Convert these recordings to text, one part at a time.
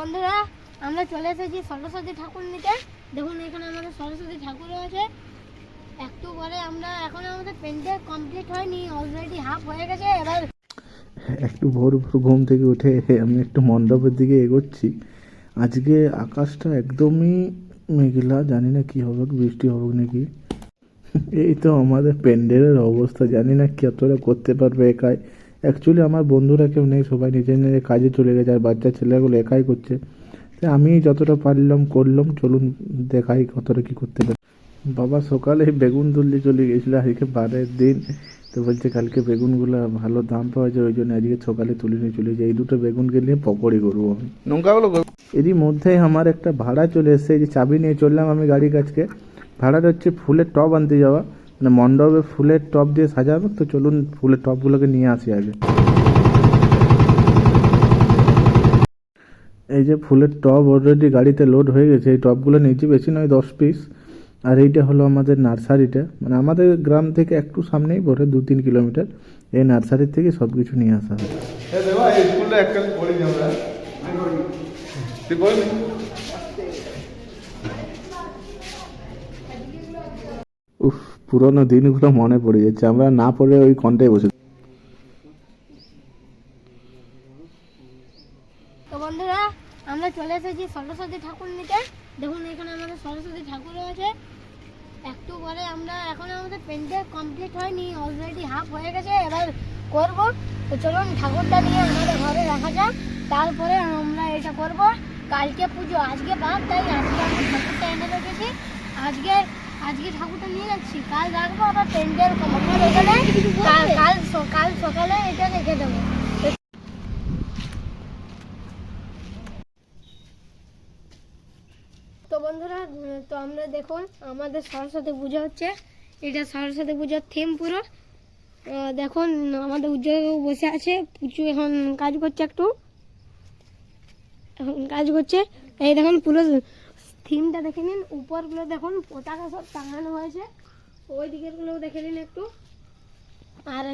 বন্ধুরা আমরা চলে এসেছি সরস্বতী ঠাকুর নিতে। দেখুন এখানে আমাদের সরস্বতী ঠাকুরও আছে। একটু পরে আমরা এখন আমাদের পেন্টে কমপ্লিট হয়নি, অলরেডি হাফ হয়ে গেছে। এবার একটু ভোর ভোর ঘুম থেকে উঠে আমি একটু মণ্ডপের দিকে এগোচ্ছি। আজকে আকাশটা একদমই মেঘলা, জানি না কি হবে, বৃষ্টি হবে নাকি। এই তো আমাদের প্যান্ডেলের অবস্থা, জানি না কতটা করতে পারবে একাই। অ্যাকচুয়ালি আমার বন্ধুরা কেউ নেই, সবাই নিজের নিজের কাজে চলে গেছে, আর বাচ্চা ছেলেগুলো একাই করছে। তাই আমি যতটা পারলাম করলাম, চলুন দেখাই কতটা কি করতে পারি। বাবা সকালে বেগুন তুলতে চলে গেছিলো, আজকে বারের দিন। তো বলছে কালকে বেগুনগুলো ভালো দাম পাওয়া যায়, ওই জন্য আজকে সকালে তুলে নিয়ে চলে যাই। এই দুটো বেগুনকে নিয়ে পকোড়ি করবো আমি, নৌকাগুলো। এরই মধ্যে আমার একটা ভাড়া চলে এসছে, এই যে চাবি নিয়ে চললাম আমি গাড়ির কাছকে। ভাড়াটা হচ্ছে ফুলের টব আনতে যাওয়া, মানে মণ্ডপে ফুলের টব দিয়ে সাজাবে। তো চলুন ফুলের টবগুলোকে নিয়ে আসি আগে। এই যে ফুলের টব অলরেডি গাড়িতে লোড হয়ে গেছে। এই টবগুলো নিয়েছি, বেশি নয় 10 পিস। আর এইটা হলো আমাদের নার্সারিটা, মানে আমাদের গ্রাম থেকে একটু সামনেই পড়ে, 2-3 কিলোমিটার। এই নার্সারির থেকে সব কিছু নিয়ে আসা হয়। উফ, পুরোনো দিনগুলো মনে পড়ে যাচ্ছে, আমরা না পড়ে ওই কন্টায় বসে। তো বন্ধুরা আমরা চলে এসেছি সরস্বতী ঠাকুর নিতে। দেখুন এখানে আমাদের সরস্বতী ঠাকুরও আছে। একটু পরে আমরা এখন আমাদের পেন্টে কমপ্লিট হয়নি, অলরেডি হাফ হয়ে গেছে। এবার করব। তো চলুন ঠাকুরটা নিয়ে আমাদের ঘরে রাখা যাক, তারপরে আমরা এটা করব। কালকে পুজো, আজকে বাদ, তাই আজকে আমরা ঠাকুরটা এনে রেখেছি। আজকে আজকে ঠাকুরটা নিয়ে যাচ্ছি, কাল রাখবো। আবার পেন্টের কমপ্লিট হয়ে গেলে কাল সকালে এটা রেখে দেবো। তো বন্ধুরা তো আমরা দেখুন আমাদের সরস্বতী পুজো হচ্ছে, এটা সরস্বতী পুজোর থিম পুরো। দেখুন আমাদের উজ্জ্বল বসে আছে, পুচু এখন কাজ করছে, একটু এখন কাজ করছে। এই দেখুন পুরো থিমটা দেখে নিন, উপরগুলো দেখুন পতাকা সব টাঙানো হয়েছে, ওই দিকের গুলো দেখে নিন একটু। আর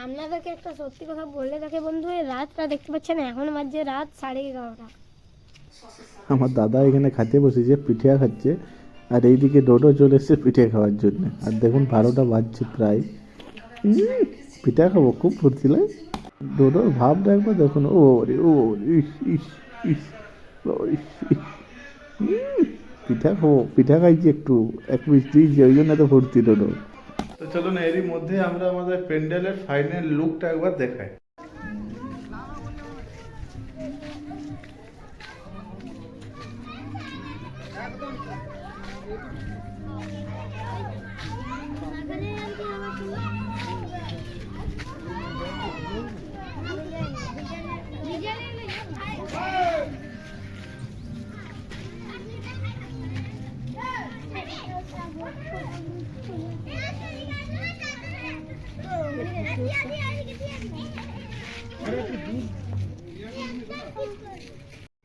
আপনাদেরকে একটা সত্যি কথা বলে দেখে বন্ধু, এই রাতটা দেখতে পাচ্ছেন, এখন বাজছে রাত 11:30। আমার দাদা এখানে খাতে বসেছে, পিঠে খাচ্ছে। আর এইদিকে ডোডো চলে এসছে পিঠে খাওয়ার জন্য। আর দেখুন 12টা বাজছে প্রায়। পিঠা খাবো, খুব ফুর্তি লাগে। ডোডোর ভাবটা একবার দেখুন, ও রে ও রে, ইস ইস ইস, বাবা, ইস, ইস। পিঠা খাবো, পিঠা খাইছি একটু, এক পিস দিয়েছি, ওই জন্য এত ফুর্তি ডোডো। তো চলুন এরই মধ্যে আমরা আমাদের প্যান্ডেলের ফাইনাল লুকটা একবার দেখাই।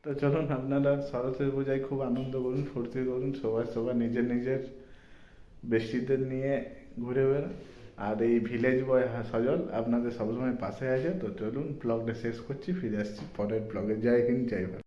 তো চলুন আপনারা সরস্বতী পূজায় খুব আনন্দ করুন, ফুর্তি করুন, সবাই সবার নিজের নিজের বেষ্টিদের নিয়ে ঘুরে বেড়ান। আর এই ভিলেজ বয় সজল আপনাদের সবসময় পাশে আছে। তো চলুন ব্লগটা শেষ করছি, ফিরে আসছি পরের ব্লগে। জয় হিন্দ, জয় ভারত।